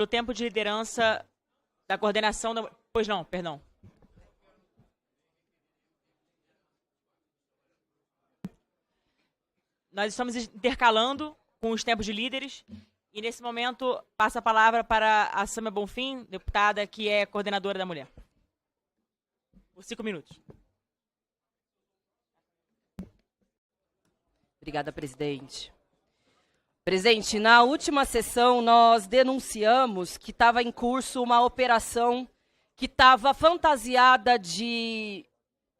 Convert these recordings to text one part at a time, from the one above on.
O tempo de liderança da coordenação da... Pois não, perdão. Nós estamos intercalando com os tempos de líderes e, nesse momento, passa a palavra para a Sâmia Bonfim, deputada que é coordenadora da mulher. Por 5 minutos. Obrigada, presidente. Presidente, na última sessão nós denunciamos que estava em curso uma operação que estava fantasiada de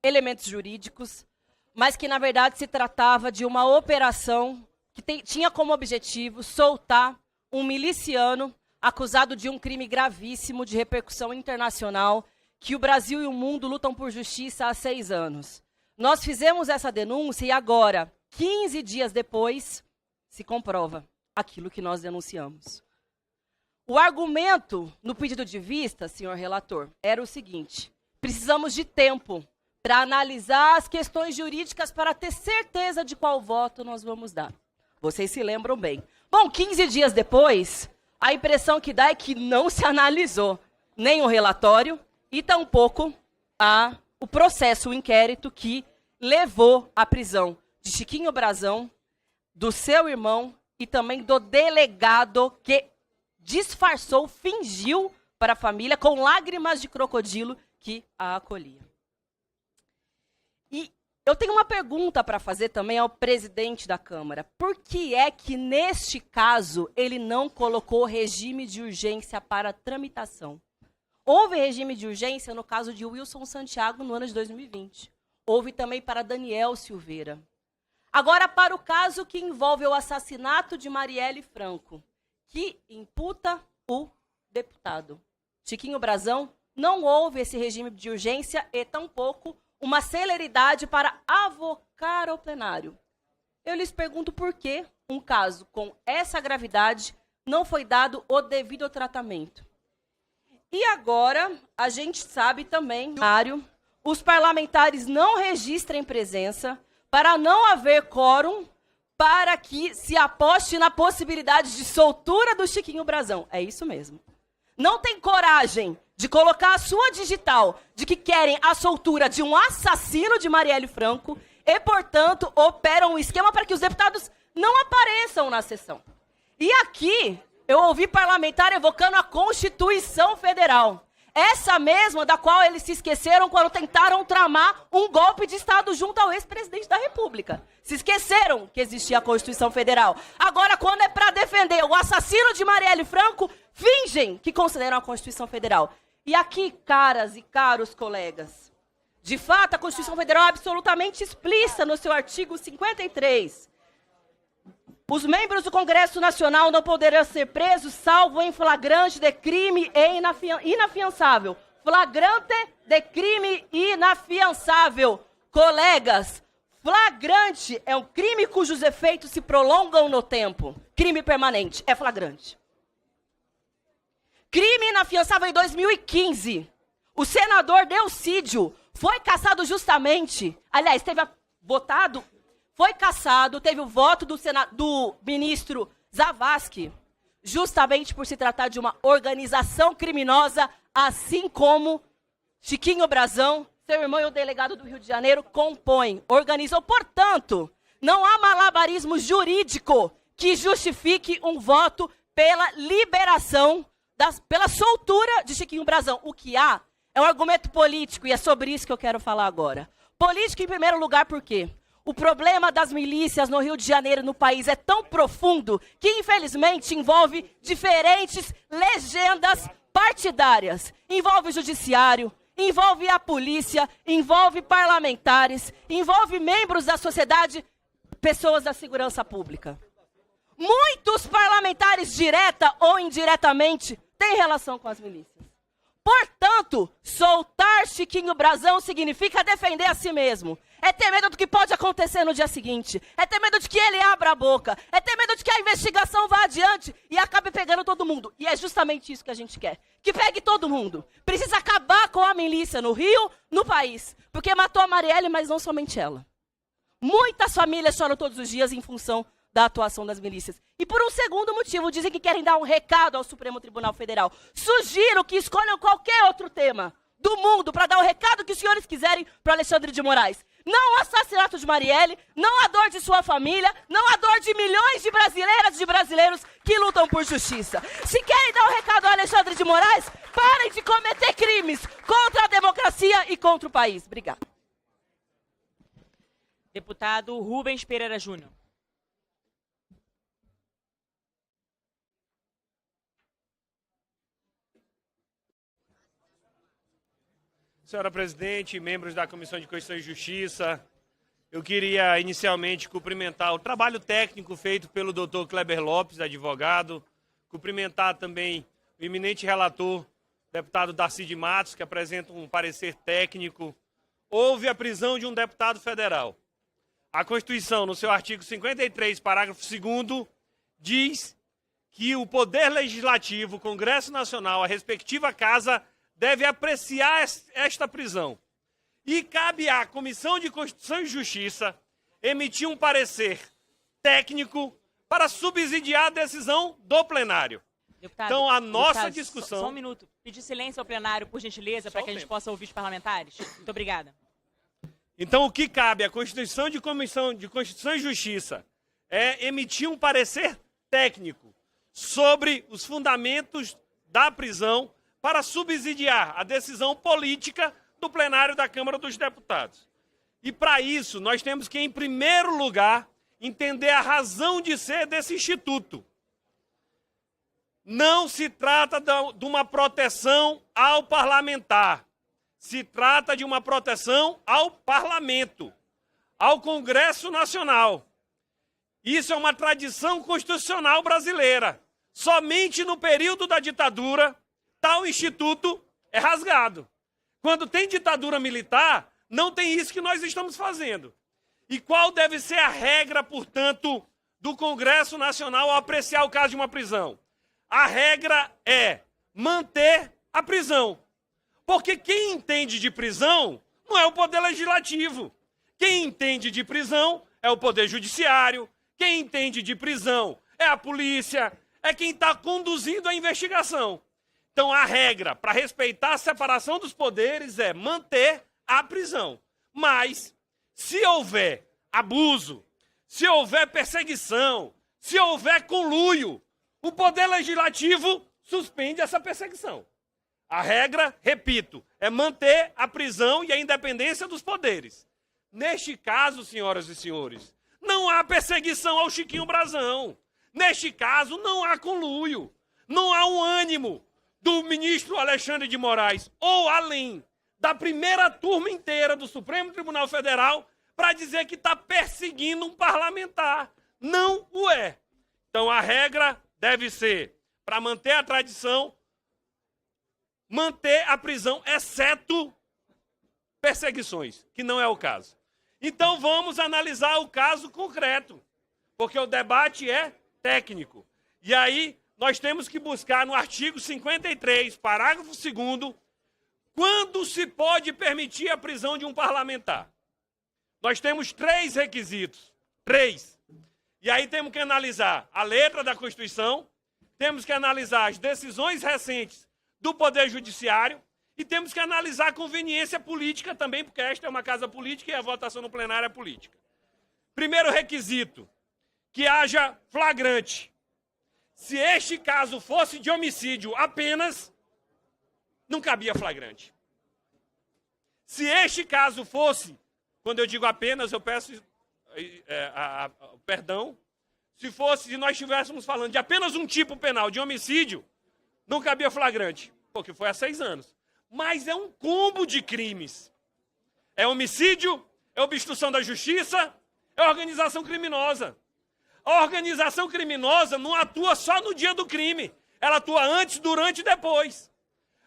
elementos jurídicos, mas que na verdade se tratava de uma operação que tinha como objetivo soltar um miliciano acusado de um crime gravíssimo de repercussão internacional que o Brasil e o mundo lutam por justiça há 6 anos. Nós fizemos essa denúncia e agora, 15 dias depois, se comprova aquilo que nós denunciamos. O argumento no pedido de vista, senhor relator, era o seguinte: precisamos de tempo para analisar as questões jurídicas para ter certeza de qual voto nós vamos dar. Vocês se lembram bem. Bom, 15 dias depois, a impressão que dá é que não se analisou nem o relatório e tampouco o processo, o inquérito que levou à prisão de Chiquinho Brazão, do seu irmão e também do delegado que disfarçou, fingiu para a família com lágrimas de crocodilo que a acolhia. E eu tenho uma pergunta para fazer também ao presidente da Câmara. Por que é que, neste caso, ele não colocou regime de urgência para tramitação? Houve regime de urgência no caso de Wilson Santiago no ano de 2020. Houve também para Daniel Silveira. Agora, para o caso que envolve o assassinato de Marielle Franco, que imputa o deputado Chiquinho Brazão, não houve esse regime de urgência e tampouco uma celeridade para avocar ao plenário. Eu lhes pergunto por que um caso com essa gravidade não foi dado o devido tratamento. E agora, a gente sabe também, os parlamentares não registrem presença para não haver quórum para que se aposte na possibilidade de soltura do Chiquinho Brazão. É isso mesmo. Não tem coragem de colocar a sua digital de que querem a soltura de um assassino de Marielle Franco e, portanto, operam um esquema para que os deputados não apareçam na sessão. E aqui, eu ouvi parlamentar evocando a Constituição Federal. Essa mesma da qual eles se esqueceram quando tentaram tramar um golpe de Estado junto ao ex-presidente da República. Se esqueceram que existia a Constituição Federal. Agora, quando é para defender o assassino de Marielle Franco, fingem que consideram a Constituição Federal. E aqui, caras e caros colegas, de fato, a Constituição Federal é absolutamente explícita no seu artigo 53. Os membros do Congresso Nacional não poderão ser presos, salvo em flagrante de crime e inafiançável. Flagrante de crime inafiançável. Colegas, flagrante é um crime cujos efeitos se prolongam no tempo. Crime permanente é flagrante. Crime inafiançável em 2015. O senador Delcídio foi cassado justamente, aliás, votado, foi cassado, teve o voto do ministro Zavascki, justamente por se tratar de uma organização criminosa, assim como Chiquinho Brazão, seu irmão e o delegado do Rio de Janeiro compõem, organizou. Portanto, não há malabarismo jurídico que justifique um voto pela liberação, pela soltura de Chiquinho Brazão. O que há é um argumento político e é sobre isso que eu quero falar agora. Político em primeiro lugar, por quê? O problema das milícias no Rio de Janeiro e no país é tão profundo que, infelizmente, envolve diferentes legendas partidárias. Envolve o judiciário, envolve a polícia, envolve parlamentares, envolve membros da sociedade, pessoas da segurança pública. Muitos parlamentares, direta ou indiretamente, têm relação com as milícias. Portanto, soltar Chiquinho Brazão significa defender a si mesmo. É ter medo do que pode acontecer no dia seguinte. É ter medo de que ele abra a boca. É ter medo de que a investigação vá adiante e acabe pegando todo mundo. E é justamente isso que a gente quer. Que pegue todo mundo. Precisa acabar com a milícia no Rio, no país. Porque matou a Marielle, mas não somente ela. Muitas famílias choram todos os dias em função da atuação das milícias. E por um segundo motivo, dizem que querem dar um recado ao Supremo Tribunal Federal. Sugiro que escolham qualquer outro tema do mundo para dar o recado que os senhores quiserem para Alexandre de Moraes. Não o assassinato de Marielle, não a dor de sua família, não a dor de milhões de brasileiras e de brasileiros que lutam por justiça. Se querem dar um recado ao Alexandre de Moraes, parem de cometer crimes contra a democracia e contra o país. Obrigada. Deputado Rubens Pereira Júnior. Senhora presidente, membros da Comissão de Constituição e Justiça, eu queria inicialmente cumprimentar o trabalho técnico feito pelo doutor Kleber Lopes, advogado, cumprimentar também o eminente relator, deputado Darcy de Matos, que apresenta um parecer técnico. Houve a prisão de um deputado federal. A Constituição, no seu artigo 53, parágrafo 2º, diz que o Poder Legislativo, o Congresso Nacional, a respectiva casa, deve apreciar esta prisão. E cabe à Comissão de Constituição e Justiça emitir um parecer técnico para subsidiar a decisão do plenário. Deputado, então, a nossa deputado, discussão... Só um minuto. Pedir silêncio ao plenário, por gentileza, para que a gente possa ouvir os parlamentares. Muito obrigada. Então, o que cabe à Comissão de Constituição e Justiça é emitir um parecer técnico sobre os fundamentos da prisão para subsidiar a decisão política do plenário da Câmara dos Deputados. E, para isso, nós temos que, em primeiro lugar, entender a razão de ser desse instituto. Não se trata de uma proteção ao parlamentar. Se trata de uma proteção ao parlamento, ao Congresso Nacional. Isso é uma tradição constitucional brasileira. Somente no período da ditadura, tal instituto é rasgado. Quando tem ditadura militar, não tem isso que nós estamos fazendo. E qual deve ser a regra, portanto, do Congresso Nacional ao apreciar o caso de uma prisão? A regra é manter a prisão. Porque quem entende de prisão não é o Poder Legislativo. Quem entende de prisão é o Poder Judiciário. Quem entende de prisão é a polícia, é quem está conduzindo a investigação. Então, a regra para respeitar a separação dos poderes é manter a prisão. Mas, se houver abuso, se houver perseguição, se houver conluio, o Poder Legislativo suspende essa perseguição. A regra, repito, é manter a prisão e a independência dos poderes. Neste caso, senhoras e senhores, não há perseguição ao Chiquinho Brazão. Neste caso, não há conluio. Não há um ânimo do ministro Alexandre de Moraes, ou além da primeira turma inteira do Supremo Tribunal Federal, para dizer que está perseguindo um parlamentar. Não o é. Então, a regra deve ser, para manter a tradição, manter a prisão, exceto perseguições, que não é o caso. Então, vamos analisar o caso concreto, porque o debate é técnico. E aí, nós temos que buscar no artigo 53, parágrafo 2º, quando se pode permitir a prisão de um parlamentar. Nós temos 3 requisitos. 3. E aí temos que analisar a letra da Constituição, temos que analisar as decisões recentes do Poder Judiciário e temos que analisar a conveniência política também, porque esta é uma casa política e a votação no plenário é política. Primeiro requisito, que haja flagrante. Se este caso fosse de homicídio apenas, não cabia flagrante. Se este caso fosse, quando eu digo apenas, eu peço perdão, se nós estivéssemos falando de apenas um tipo penal de homicídio, não cabia flagrante, porque foi há 6 anos. Mas é um combo de crimes. É homicídio, é obstrução da justiça, é organização criminosa. A organização criminosa não atua só no dia do crime. Ela atua antes, durante e depois.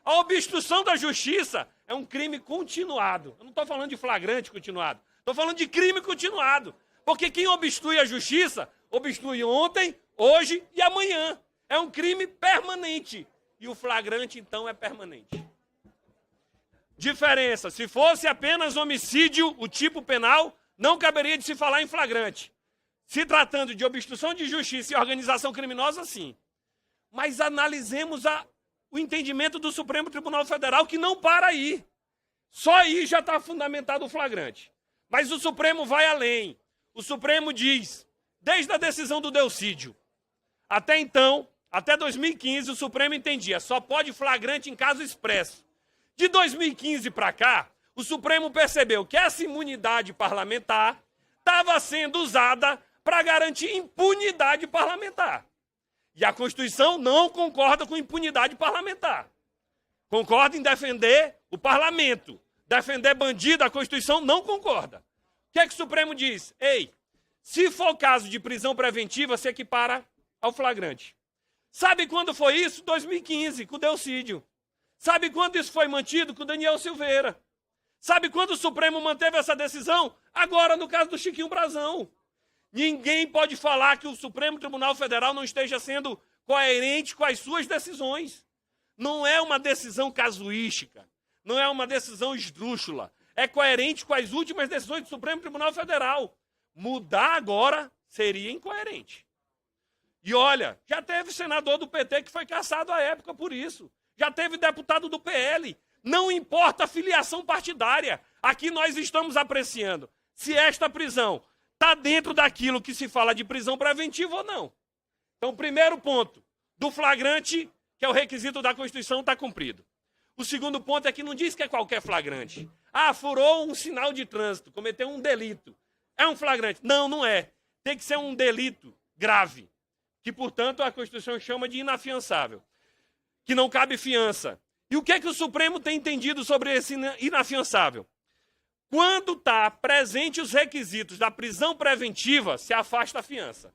A obstrução da justiça é um crime continuado. Eu não estou falando de flagrante continuado. Estou falando de crime continuado. Porque quem obstrui a justiça, obstrui ontem, hoje e amanhã. É um crime permanente. E o flagrante, então, é permanente. Diferença. Se fosse apenas homicídio, o tipo penal, não caberia de se falar em flagrante. Se tratando de obstrução de justiça e organização criminosa, sim. Mas analisemos o entendimento do Supremo Tribunal Federal, que não para aí. Só aí já está fundamentado o flagrante. Mas o Supremo vai além. O Supremo diz, desde a decisão do Delcídio, até então, até 2015, o Supremo entendia, só pode flagrante em caso expresso. De 2015 para cá, o Supremo percebeu que essa imunidade parlamentar estava sendo usada para garantir impunidade parlamentar. E a Constituição não concorda com impunidade parlamentar. Concorda em defender o parlamento. Defender bandido, a Constituição não concorda. O que é que o Supremo diz? Ei, se for caso de prisão preventiva, se equipara ao flagrante. Sabe quando foi isso? 2015, com o Delcídio. Sabe quando isso foi mantido? Com o Daniel Silveira. Sabe quando o Supremo manteve essa decisão? Agora, no caso do Chiquinho Brazão. Ninguém pode falar que o Supremo Tribunal Federal não esteja sendo coerente com as suas decisões. Não é uma decisão casuística. Não é uma decisão esdrúxula. É coerente com as últimas decisões do Supremo Tribunal Federal. Mudar agora seria incoerente. E olha, já teve senador do PT que foi cassado à época por isso. Já teve deputado do PL. Não importa a filiação partidária. Aqui nós estamos apreciando se esta prisão está dentro daquilo que se fala de prisão preventiva ou não. Então, primeiro ponto, do flagrante, que é o requisito da Constituição, está cumprido. O segundo ponto é que não diz que é qualquer flagrante. Ah, furou um sinal de trânsito, cometeu um delito. É um flagrante. Não, não é. Tem que ser um delito grave, que, portanto, a Constituição chama de inafiançável, que não cabe fiança. E o que é que o Supremo tem entendido sobre esse inafiançável? Quando está presente os requisitos da prisão preventiva, se afasta a fiança.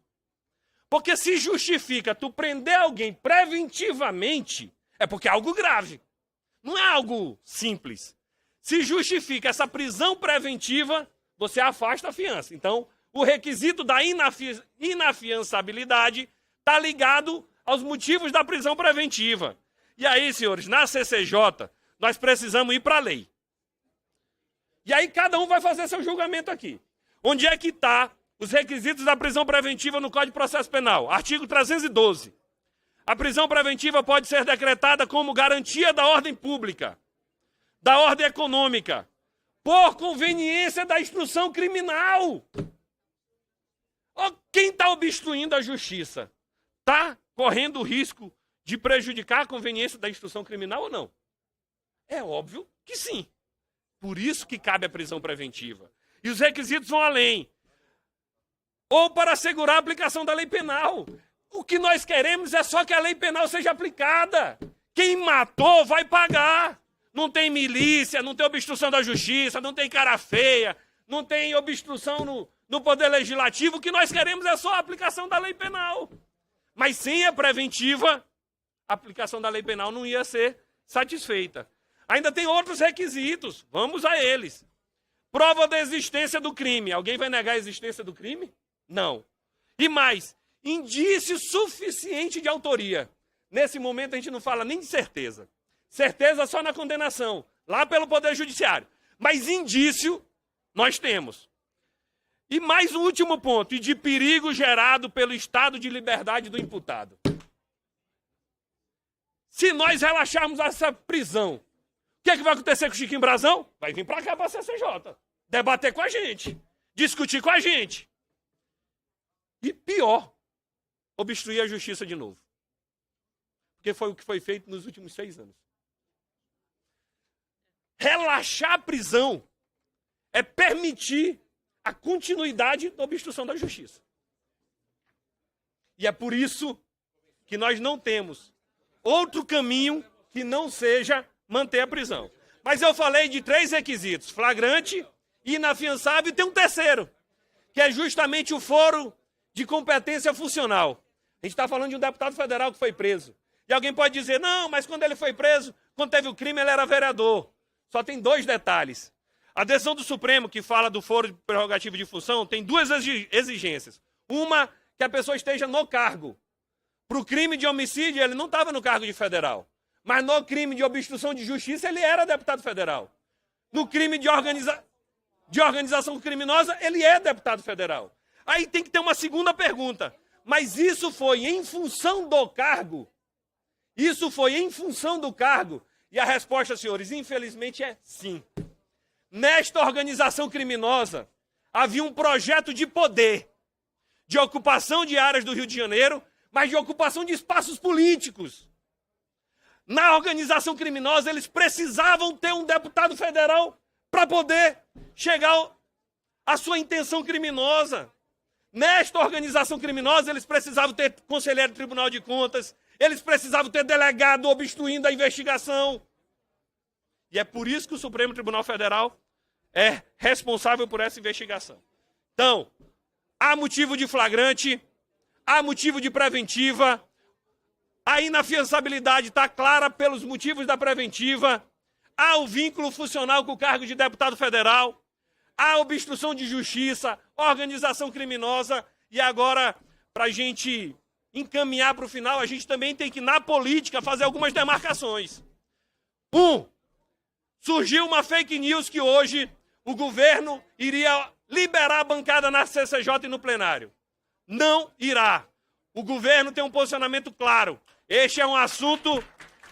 Porque se justifica tu prender alguém preventivamente, é porque é algo grave. Não é algo simples. Se justifica essa prisão preventiva, você afasta a fiança. Então, o requisito da inafiançabilidade está ligado aos motivos da prisão preventiva. E aí, senhores, na CCJ, nós precisamos ir para a lei. E aí cada um vai fazer seu julgamento aqui. Onde é que está os requisitos da prisão preventiva no Código de Processo Penal? Artigo 312. A prisão preventiva pode ser decretada como garantia da ordem pública, da ordem econômica, por conveniência da instrução criminal. Quem está obstruindo a justiça está correndo o risco de prejudicar a conveniência da instrução criminal ou não? É óbvio que sim. Por isso que cabe a prisão preventiva. E os requisitos vão além. Ou para assegurar a aplicação da lei penal. O que nós queremos é só que a lei penal seja aplicada. Quem matou vai pagar. Não tem milícia, não tem obstrução da justiça, não tem cara feia, não tem obstrução no poder legislativo. O que nós queremos é só a aplicação da lei penal. Mas sem a preventiva, a aplicação da lei penal não ia ser satisfeita. Ainda tem outros requisitos, vamos a eles. Prova da existência do crime. Alguém vai negar a existência do crime? Não. E mais, indício suficiente de autoria. Nesse momento a gente não fala nem de certeza. Certeza só na condenação, lá pelo Poder Judiciário. Mas indício nós temos. E mais um último ponto, e de perigo gerado pelo estado de liberdade do imputado. Se nós relaxarmos essa prisão, o que é que vai acontecer com o Chiquinho Brazão? Vai vir para cá para a CCJ, debater com a gente, discutir com a gente. E pior, obstruir a justiça de novo. Porque foi o que foi feito nos últimos 6 anos. Relaxar a prisão é permitir a continuidade da obstrução da justiça. E é por isso que nós não temos outro caminho que não seja manter a prisão. Mas eu falei de 3 requisitos: flagrante, inafiançável e tem um terceiro, que é justamente o foro de competência funcional. A gente está falando de um deputado federal que foi preso. E alguém pode dizer, não, mas quando ele foi preso, quando teve o crime, ele era vereador. Só tem 2 detalhes. A decisão do Supremo, que fala do foro de prerrogativa de função, tem 2 exigências. Uma, que a pessoa esteja no cargo. Para o crime de homicídio, ele não estava no cargo de federal. Mas no crime de obstrução de justiça, ele era deputado federal. No crime de organização criminosa, ele é deputado federal. Aí tem que ter uma segunda pergunta. Mas isso foi em função do cargo? Isso foi em função do cargo? E a resposta, senhores, infelizmente é sim. Nesta organização criminosa, havia um projeto de poder, de ocupação de áreas do Rio de Janeiro, mas de ocupação de espaços políticos. Na organização criminosa, eles precisavam ter um deputado federal para poder chegar à sua intenção criminosa. Nesta organização criminosa, eles precisavam ter conselheiro do Tribunal de Contas, eles precisavam ter delegado obstruindo a investigação. E é por isso que o Supremo Tribunal Federal é responsável por essa investigação. Então, há motivo de flagrante, há motivo de preventiva, a inafiançabilidade está clara pelos motivos da preventiva, há o vínculo funcional com o cargo de deputado federal, há obstrução de justiça, organização criminosa, e agora, para a gente encaminhar para o final, a gente também tem que, na política, fazer algumas demarcações. Surgiu uma fake news que hoje o governo iria liberar a bancada na CCJ e no plenário. Não irá. O governo tem um posicionamento claro. Este é um assunto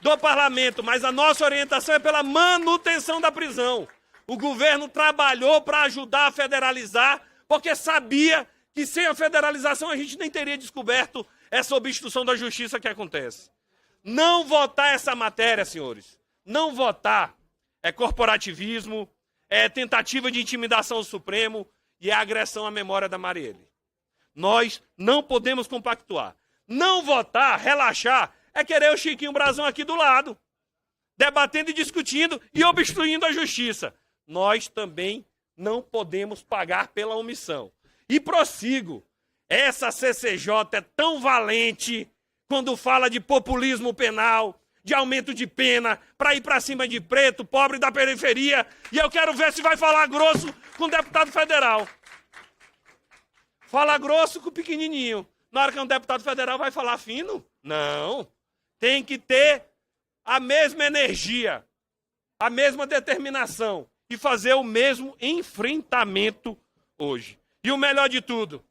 do parlamento, mas a nossa orientação é pela manutenção da prisão. O governo trabalhou para ajudar a federalizar, porque sabia que sem a federalização a gente nem teria descoberto essa obstrução da justiça que acontece. Não votar essa matéria, senhores, não votar é corporativismo, é tentativa de intimidação ao Supremo e é agressão à memória da Marielle. Nós não podemos compactuar. Não votar, relaxar, é querer o Chiquinho Brazão aqui do lado, debatendo e discutindo e obstruindo a justiça. Nós também não podemos pagar pela omissão. E prossigo, essa CCJ é tão valente quando fala de populismo penal, de aumento de pena, para ir para cima de preto, pobre da periferia, e eu quero ver se vai falar grosso com o deputado federal. Fala grosso com o pequenininho. Na hora que um deputado federal vai falar fino? Não. Tem que ter a mesma energia, a mesma determinação e fazer o mesmo enfrentamento hoje. E o melhor de tudo,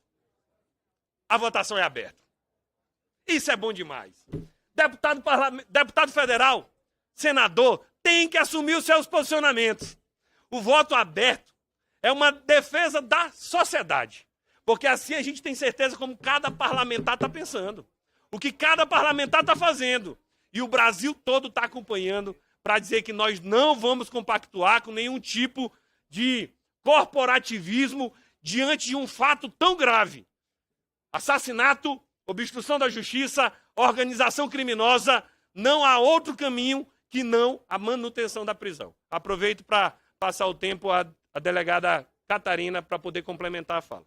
a votação é aberta. Isso é bom demais. Deputado federal, senador, tem que assumir os seus posicionamentos. O voto aberto é uma defesa da sociedade. Porque assim a gente tem certeza como cada parlamentar está pensando. O que cada parlamentar está fazendo. E o Brasil todo está acompanhando para dizer que nós não vamos compactuar com nenhum tipo de corporativismo diante de um fato tão grave. Assassinato, obstrução da justiça, organização criminosa, não há outro caminho que não a manutenção da prisão. Aproveito para passar o tempo à delegada Catarina para poder complementar a fala.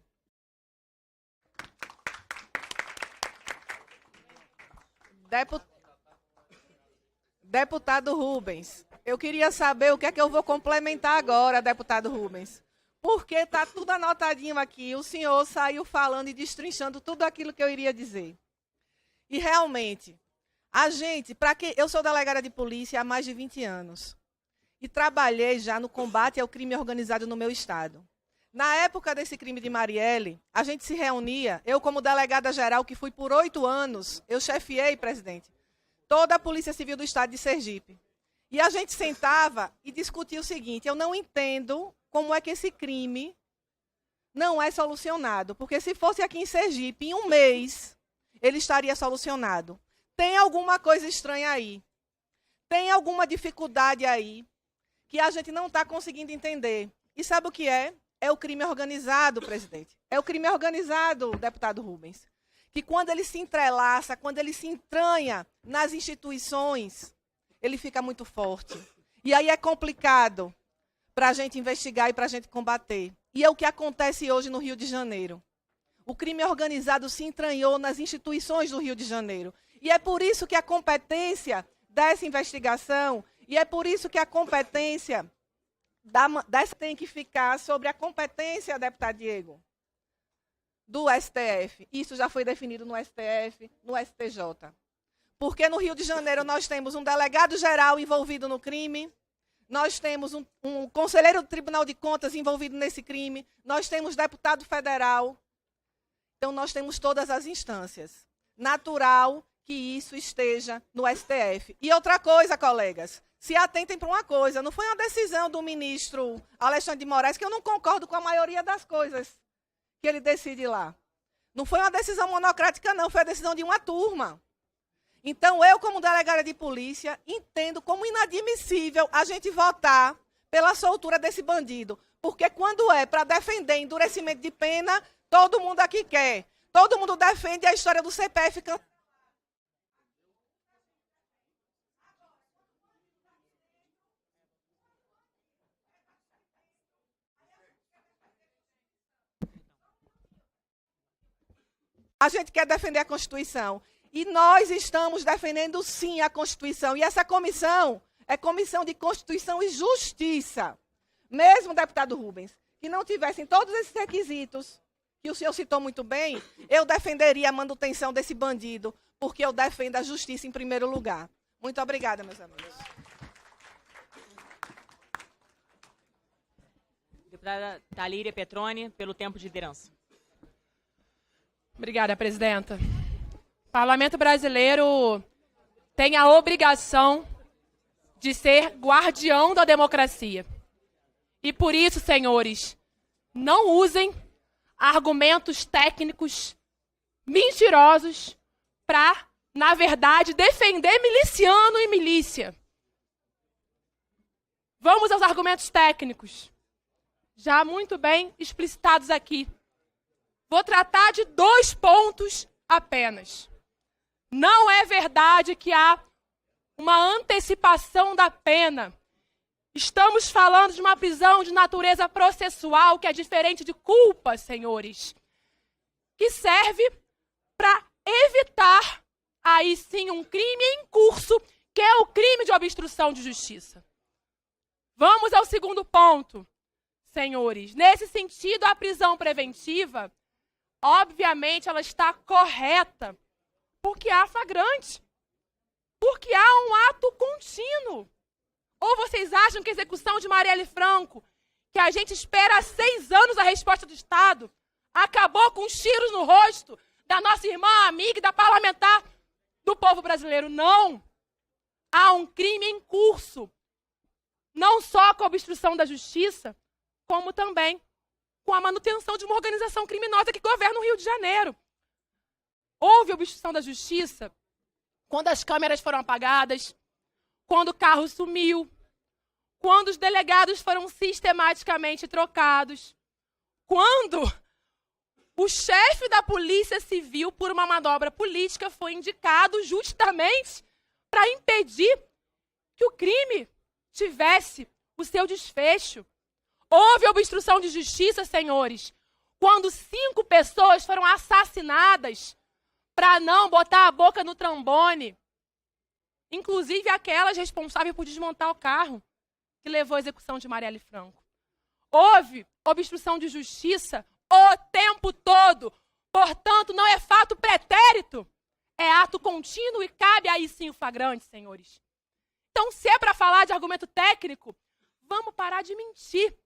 Deputado Rubens, eu queria saber o que é que eu vou complementar agora, deputado Rubens. Porque está tudo anotadinho aqui, o senhor saiu falando e destrinchando tudo aquilo que eu iria dizer. E realmente, eu sou delegada de polícia há mais de 20 anos. E trabalhei já no combate ao crime organizado no meu estado. Na época desse crime de Marielle, a gente se reunia, eu como delegada geral, que fui por 8 anos, eu chefiei, presidente, toda a Polícia Civil do Estado de Sergipe. E a gente sentava e discutia o seguinte, eu não entendo como é que esse crime não é solucionado. Porque se fosse aqui em Sergipe, em um mês, ele estaria solucionado. Tem alguma coisa estranha aí. Tem alguma dificuldade aí que a gente não está conseguindo entender. E sabe o que é? É o crime organizado, presidente. É o crime organizado, deputado Rubens. Que quando ele se entrelaça, quando ele se entranha nas instituições, ele fica muito forte. E aí é complicado para a gente investigar e para a gente combater. E é o que acontece hoje no Rio de Janeiro. O crime organizado se entranhou nas instituições do Rio de Janeiro. E é por isso que a competência dessa investigação, e é por isso que a competência dessa tem que ficar sobre a competência, deputado Diego, do STF. Isso já foi definido no STF, no STJ. Porque no Rio de Janeiro nós temos um delegado geral envolvido no crime, nós temos um conselheiro do Tribunal de Contas envolvido nesse crime, nós temos deputado federal Então, nós temos todas as instâncias. Natural que isso esteja no STF. E outra coisa, colegas, se atentem para uma coisa, não foi uma decisão do ministro Alexandre de Moraes, que eu não concordo com a maioria das coisas que ele decide lá. Não foi uma decisão monocrática, não, foi a decisão de uma turma. Então, eu, como delegada de polícia, entendo como inadmissível a gente votar pela soltura desse bandido. Porque quando é para defender endurecimento de pena, todo mundo aqui quer. Todo mundo defende a história do CPF. A gente quer defender a Constituição. E nós estamos defendendo, sim, a Constituição. E essa comissão é Comissão de Constituição e Justiça. Mesmo, deputado Rubens, que não tivessem todos esses requisitos, que o senhor citou muito bem, eu defenderia a manutenção desse bandido, porque eu defendo a justiça em primeiro lugar. Muito obrigada, meus amigos. Deputada Talíria Petroni, pelo tempo de liderança. Obrigada, presidenta. O Parlamento brasileiro tem a obrigação de ser guardião da democracia. E por isso, senhores, não usem argumentos técnicos mentirosos para, na verdade, defender miliciano e milícia. Vamos aos argumentos técnicos, já muito bem explicitados aqui. Vou tratar de 2 pontos apenas. Não é verdade que há uma antecipação da pena. Estamos falando de uma prisão de natureza processual, que é diferente de culpa, senhores, que serve para evitar, aí sim, um crime em curso, que é o crime de obstrução de justiça. Vamos ao segundo ponto, senhores. Nesse sentido, a prisão preventiva, obviamente, ela está correta, porque há flagrante, porque há um ato contínuo. Ou vocês acham que a execução de Marielle Franco, que a gente espera há 6 anos a resposta do Estado, acabou com os tiros no rosto da nossa irmã, amiga e da parlamentar do povo brasileiro? Não. Há um crime em curso, não só com a obstrução da justiça, como também com a manutenção de uma organização criminosa que governa o Rio de Janeiro. Houve obstrução da justiça quando as câmeras foram apagadas, quando o carro sumiu, quando os delegados foram sistematicamente trocados, quando o chefe da Polícia Civil, por uma manobra política, foi indicado justamente para impedir que o crime tivesse o seu desfecho. Houve obstrução de justiça, senhores, quando 5 pessoas foram assassinadas para não botar a boca no trombone, inclusive aquelas responsáveis por desmontar o carro que levou à execução de Marielle Franco. Houve obstrução de justiça o tempo todo. Portanto, não é fato pretérito, é ato contínuo e cabe aí sim o flagrante, senhores. Então, se é para falar de argumento técnico, vamos parar de mentir.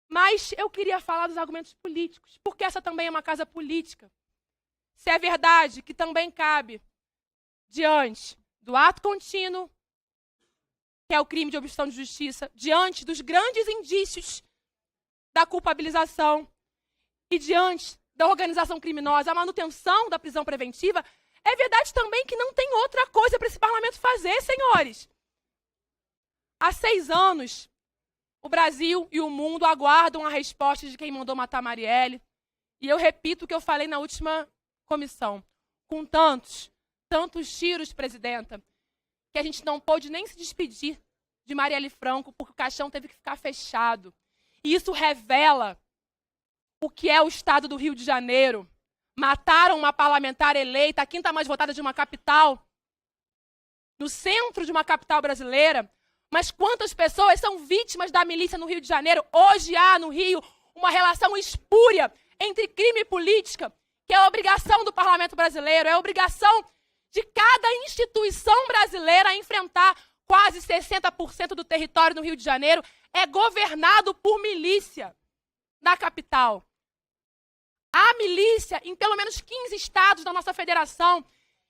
Mas eu queria falar dos argumentos políticos, porque essa também é uma casa política. Se é verdade que também cabe, diante do ato contínuo, que é o crime de obstrução de justiça, diante dos grandes indícios da culpabilização e diante da organização criminosa, a manutenção da prisão preventiva, é verdade também que não tem outra coisa para esse parlamento fazer, senhores. Há 6 anos, o Brasil e o mundo aguardam a resposta de quem mandou matar Marielle. E eu repito o que eu falei na última comissão. Com tantos tiros, presidenta, que a gente não pôde nem se despedir de Marielle Franco, porque o caixão teve que ficar fechado. E isso revela o que é o estado do Rio de Janeiro. Mataram uma parlamentar eleita, a 5ª mais votada de uma capital, no centro de uma capital brasileira. Mas quantas pessoas são vítimas da milícia no Rio de Janeiro? Hoje há no Rio uma relação espúria entre crime e política, que é a obrigação do parlamento brasileiro, é a obrigação de cada instituição brasileira a enfrentar. Quase 60% do território no Rio de Janeiro é governado por milícia na capital. Há milícia em pelo menos 15 estados da nossa federação.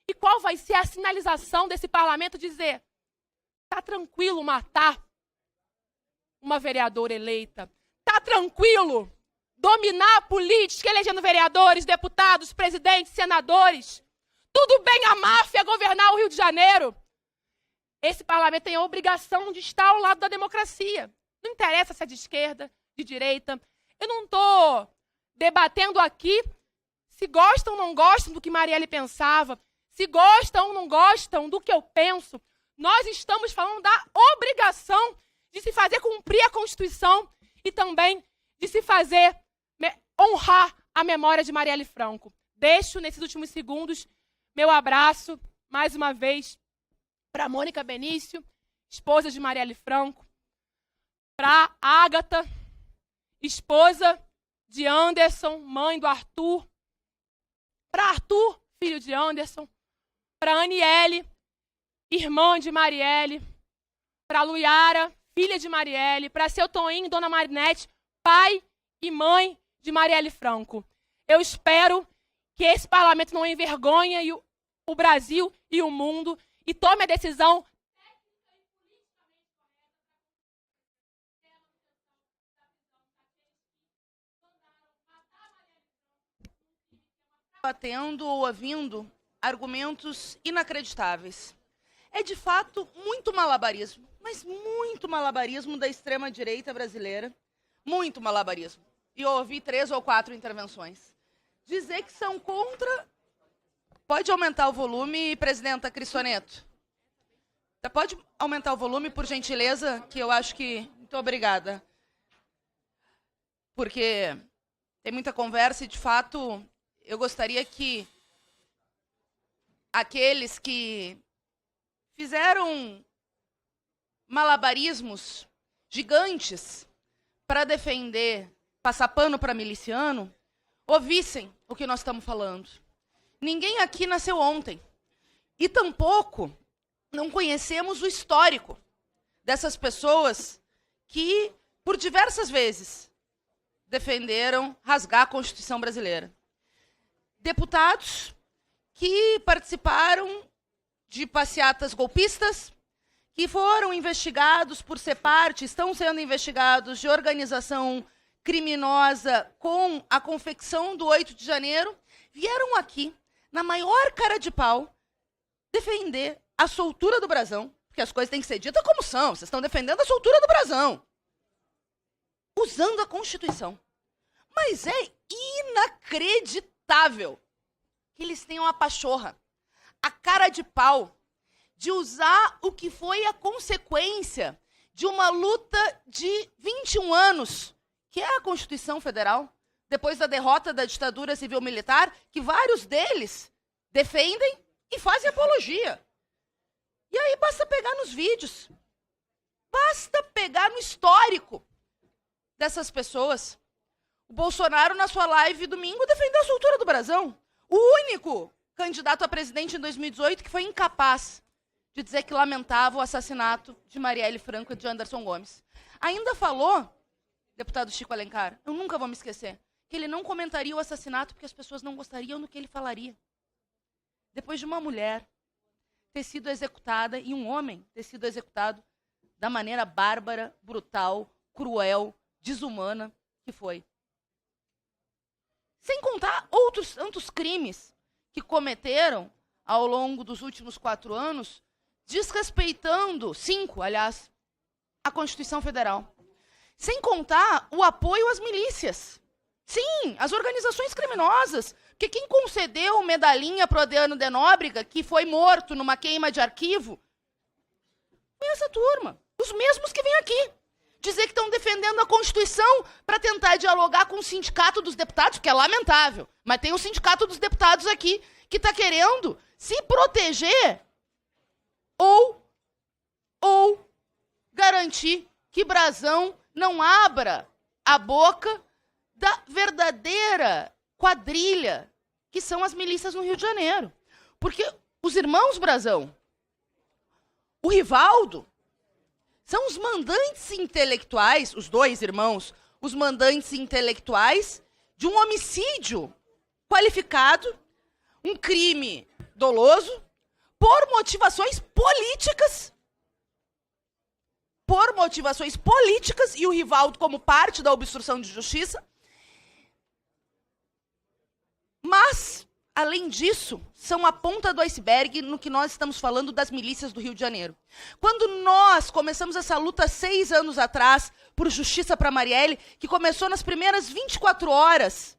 E qual vai ser a sinalização desse parlamento dizer: tá tranquilo matar uma vereadora eleita? Tá tranquilo dominar a política, elegendo vereadores, deputados, presidentes, senadores? Tudo bem a máfia governar o Rio de Janeiro? Esse parlamento tem a obrigação de estar ao lado da democracia. Não interessa se é de esquerda, de direita. Eu não estou debatendo aqui se gostam ou não gostam do que Marielle pensava, se gostam ou não gostam do que eu penso. Nós estamos falando da obrigação de se fazer cumprir a Constituição e também de se fazer honrar a memória de Marielle Franco. Deixo, nesses últimos segundos, meu abraço, mais uma vez, para Mônica Benício, esposa de Marielle Franco, para Ágata, esposa de Anderson, mãe do Arthur, para Arthur, filho de Anderson, para Aniele, irmã de Marielle, para Luiara, filha de Marielle, para seu Toninho e Dona Marinete, pai e mãe de Marielle Franco. Eu espero que esse parlamento não envergonhe o Brasil e o mundo e tome a decisão debatendo ou ouvindo argumentos inacreditáveis. É de fato muito malabarismo, mas muito malabarismo da extrema-direita brasileira. Muito malabarismo. E eu ouvi 3 ou 4 intervenções. Dizer que são contra... Pode aumentar o volume, presidenta Cristoneto? Pode aumentar o volume, por gentileza, que eu acho que... Muito obrigada. Porque tem muita conversa e, de fato, eu gostaria que aqueles que fizeram malabarismos gigantes para defender, passar pano para miliciano, ouvissem o que nós estamos falando. Ninguém aqui nasceu ontem. E tampouco não conhecemos o histórico dessas pessoas que, por diversas vezes, defenderam rasgar a Constituição brasileira. Deputados que participaram de passeatas golpistas, que foram investigados por ser parte, estão sendo investigados de organização criminosa com a confecção do 8 de janeiro, vieram aqui, na maior cara de pau, defender a soltura do brasão, porque as coisas têm que ser ditas como são, vocês estão defendendo a soltura do brasão, usando a Constituição. Mas é inacreditável que eles tenham a pachorra, a cara de pau, de usar o que foi a consequência de uma luta de 21 anos, que é a Constituição Federal, depois da derrota da ditadura civil-militar, que vários deles defendem e fazem apologia. E aí basta pegar nos vídeos, basta pegar no histórico dessas pessoas. O Bolsonaro, na sua live domingo, defendeu a soltura do brasão. O único candidato a presidente em 2018 que foi incapaz de dizer que lamentava o assassinato de Marielle Franco e de Anderson Gomes. Ainda falou, deputado Chico Alencar, eu nunca vou me esquecer, que ele não comentaria o assassinato porque as pessoas não gostariam do que ele falaria. Depois de uma mulher ter sido executada e um homem ter sido executado da maneira bárbara, brutal, cruel, desumana que foi. Sem contar outros tantos crimes que cometeram ao longo dos últimos 4 anos, desrespeitando, 5, aliás, a Constituição Federal. Sem contar o apoio às milícias. Sim, às organizações criminosas. Porque quem concedeu medalhinha para o Adriano de Nóbrega, que foi morto numa queima de arquivo, foi essa turma. Os mesmos que vêm aqui dizer que estão defendendo a Constituição para tentar dialogar com o sindicato dos deputados, que é lamentável. Mas tem o sindicato dos deputados aqui que está querendo se proteger ou garantir que Brasão não abra a boca da verdadeira quadrilha que são as milícias no Rio de Janeiro. Porque os irmãos Brasão, o Rivaldo, são os mandantes intelectuais, os 2 irmãos, os mandantes intelectuais de um homicídio qualificado, um crime doloso, por motivações políticas. Por motivações políticas, e o Rivaldo como parte da obstrução de justiça. Mas, além disso, são a ponta do iceberg no que nós estamos falando das milícias do Rio de Janeiro. Quando nós começamos essa luta 6 anos atrás por justiça para Marielle, que começou nas primeiras 24 horas,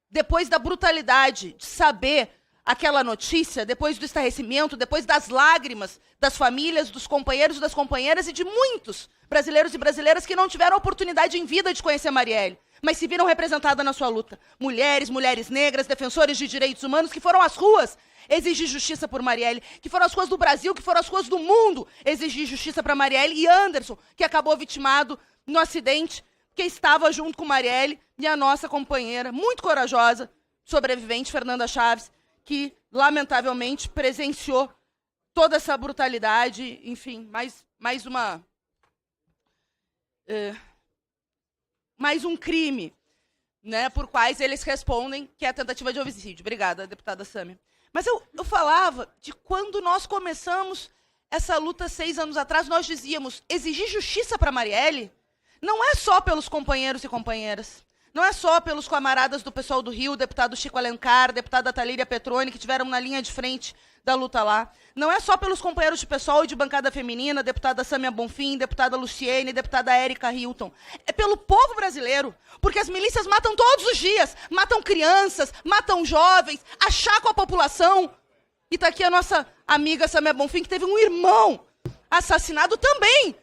depois da brutalidade de saber aquela notícia, depois do estarrecimento, depois das lágrimas das famílias, dos companheiros e das companheiras e de muitos brasileiros e brasileiras que não tiveram a oportunidade em vida de conhecer Marielle, mas se viram representadas na sua luta. Mulheres, mulheres negras, defensores de direitos humanos que foram às ruas exigir justiça por Marielle, que foram às ruas do Brasil, que foram às ruas do mundo exigir justiça para Marielle, e Anderson, que acabou vitimado no acidente, que estava junto com Marielle e a nossa companheira, muito corajosa, sobrevivente, Fernanda Chaves, que, lamentavelmente, presenciou toda essa brutalidade, enfim, mais um crime, né, por quais eles respondem, que é a tentativa de homicídio. Obrigada, deputada Sâmia. Mas eu falava de quando nós começamos essa luta 6 anos atrás, nós dizíamos, exigir justiça para Marielle não é só pelos companheiros e companheiras, não é só pelos camaradas do pessoal do Rio, deputado Chico Alencar, deputada Talíria Petroni, que estiveram na linha de frente da luta lá. Não é só pelos companheiros de pessoal e de bancada feminina, deputada Sâmia Bonfim, deputada Luciene, deputada Érica Hilton. É pelo povo brasileiro, porque as milícias matam todos os dias, matam crianças, matam jovens, achacam a população. E está aqui a nossa amiga Sâmia Bonfim, que teve um irmão assassinado também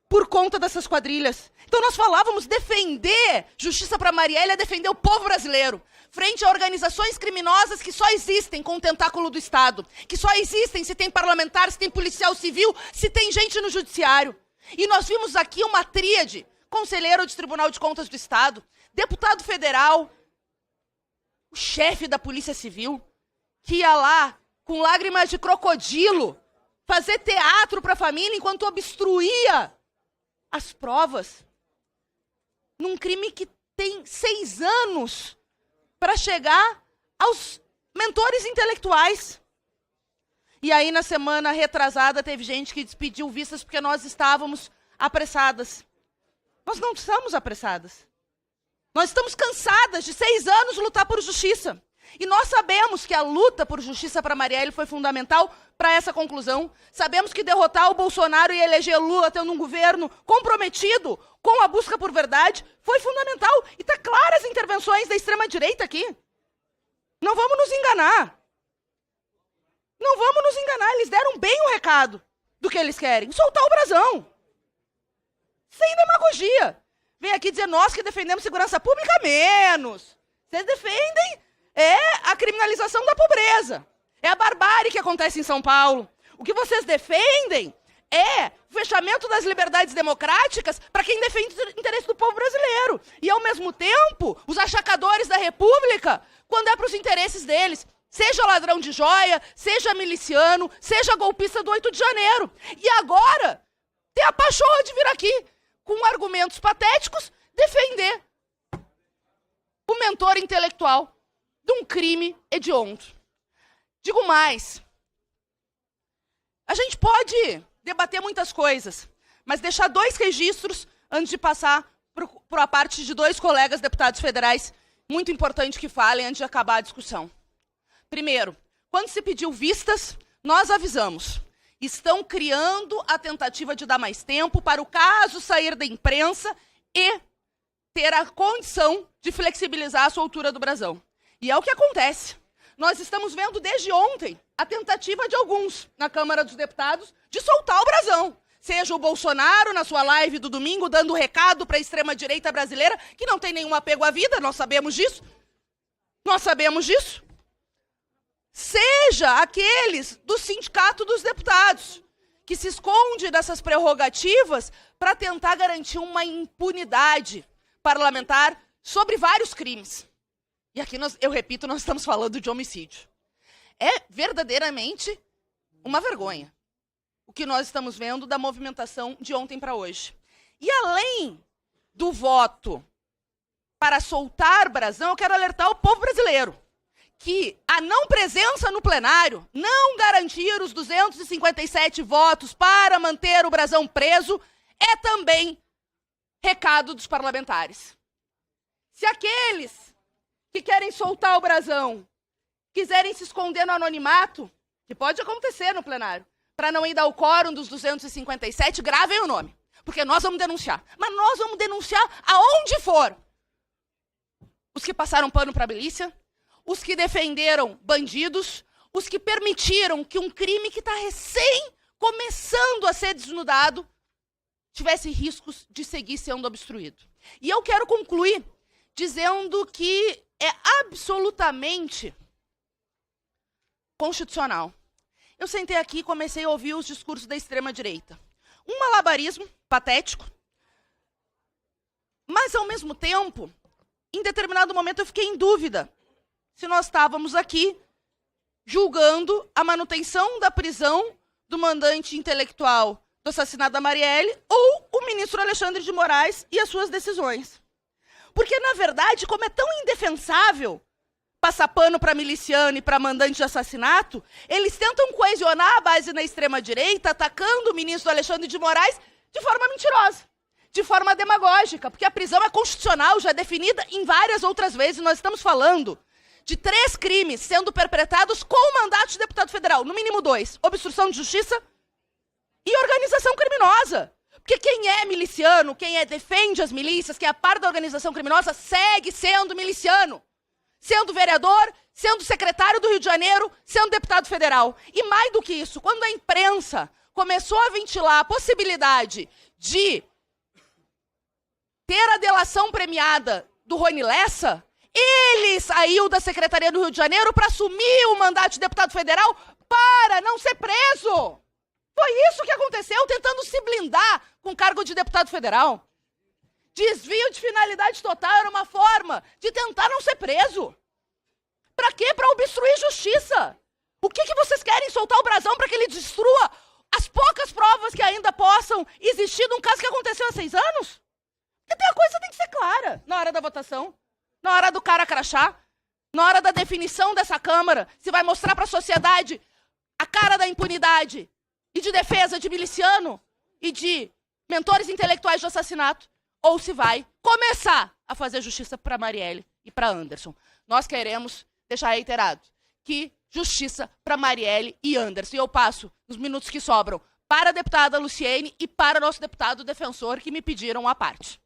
por conta dessas quadrilhas. Então nós falávamos, defender justiça para Marielle é defender o povo brasileiro, frente a organizações criminosas que só existem com o tentáculo do Estado, que só existem se tem parlamentar, se tem policial civil, se tem gente no judiciário. E nós vimos aqui uma tríade, conselheiro de Tribunal de Contas do Estado, deputado federal, o chefe da Polícia Civil, que ia lá com lágrimas de crocodilo fazer teatro para a família enquanto obstruía as provas, num crime que tem 6 anos para chegar aos mentores intelectuais. E aí, na semana retrasada, teve gente que despediu vistas porque nós estávamos apressadas. Nós não estamos apressadas. Nós estamos cansadas de 6 anos lutar por justiça. E nós sabemos que a luta por justiça para Marielle foi fundamental para essa conclusão. Sabemos que derrotar o Bolsonaro e eleger Lula tendo um governo comprometido com a busca por verdade foi fundamental. E está clara as intervenções da extrema-direita aqui. Não vamos nos enganar. Não vamos nos enganar. Eles deram bem o recado do que eles querem. Soltar o brasão. Sem demagogia. Vem aqui dizer, nós que defendemos segurança pública, menos. Vocês defendem a criminalização da pobreza. É a barbárie que acontece em São Paulo. O que vocês defendem é o fechamento das liberdades democráticas para quem defende o interesse do povo brasileiro. E, ao mesmo tempo, os achacadores da República, quando é para os interesses deles, seja ladrão de joia, seja miliciano, seja golpista do 8 de janeiro. E agora, tem a pachorra de vir aqui, com argumentos patéticos, defender o mentor intelectual de um crime hediondo. Digo mais, a gente pode debater muitas coisas, mas deixar 2 registros antes de passar por a parte de 2 colegas deputados federais, muito importante que falem antes de acabar a discussão. Primeiro, quando se pediu vistas, nós avisamos. Estão criando a tentativa de dar mais tempo para o caso sair da imprensa e ter a condição de flexibilizar a soltura do brasão. E é o que acontece. Nós estamos vendo desde ontem a tentativa de alguns na Câmara dos Deputados de soltar o brasão. Seja o Bolsonaro na sua live do domingo dando recado para a extrema-direita brasileira, que não tem nenhum apego à vida, nós sabemos disso. Nós sabemos disso. Seja aqueles do Sindicato dos Deputados, que se esconde dessas prerrogativas para tentar garantir uma impunidade parlamentar sobre vários crimes. E aqui, eu repito, nós estamos falando de homicídio. É verdadeiramente uma vergonha o que nós estamos vendo da movimentação de ontem para hoje. E além do voto para soltar brasão, eu quero alertar o povo brasileiro que a não presença no plenário, não garantir os 257 votos para manter o brasão preso, é também recado dos parlamentares. Se aqueles que querem soltar o brasão quiserem se esconder no anonimato, que pode acontecer no plenário, para não ir dar o quórum dos 257, gravem o nome, porque nós vamos denunciar. Mas nós vamos denunciar aonde for. Os que passaram pano para a milícia, os que defenderam bandidos, os que permitiram que um crime que está recém começando a ser desnudado tivesse riscos de seguir sendo obstruído. E eu quero concluir dizendo que é absolutamente constitucional. Eu sentei aqui e comecei a ouvir os discursos da extrema-direita. Um malabarismo patético, mas, ao mesmo tempo, em determinado momento eu fiquei em dúvida se nós estávamos aqui julgando a manutenção da prisão do mandante intelectual do assassinato da Marielle ou o ministro Alexandre de Moraes e as suas decisões. Porque, na verdade, como é tão indefensável passar pano para miliciano e para mandante de assassinato, eles tentam coesionar a base na extrema-direita, atacando o ministro Alexandre de Moraes de forma mentirosa, de forma demagógica, porque a prisão é constitucional, já é definida em várias outras vezes. Nós estamos falando de 3 crimes sendo perpetrados com o mandato de deputado federal, no mínimo 2, obstrução de justiça e organização criminosa. Porque quem é miliciano, quem defende as milícias, quem é parte da organização criminosa, segue sendo miliciano, sendo vereador, sendo secretário do Rio de Janeiro, sendo deputado federal. E mais do que isso, quando a imprensa começou a ventilar a possibilidade de ter a delação premiada do Rony Lessa, ele saiu da Secretaria do Rio de Janeiro para assumir o mandato de deputado federal para não ser preso. Foi isso que aconteceu, tentando se blindar com o cargo de deputado federal. Desvio de finalidade total era uma forma de tentar não ser preso. Para quê? Para obstruir justiça. O que vocês querem? Soltar o brasão para que ele destrua as poucas provas que ainda possam existir num caso que aconteceu há 6 anos? Porque a coisa tem que ser clara na hora da votação, na hora do cara crachá, na hora da definição dessa Câmara, se vai mostrar para a sociedade a cara da impunidade e de defesa de miliciano e de mentores intelectuais de assassinato, ou se vai começar a fazer justiça para Marielle e para Anderson. Nós queremos deixar reiterado que justiça para Marielle e Anderson. E eu passo os minutos que sobram para a deputada Luciene e para o nosso deputado defensor, que me pediram a parte.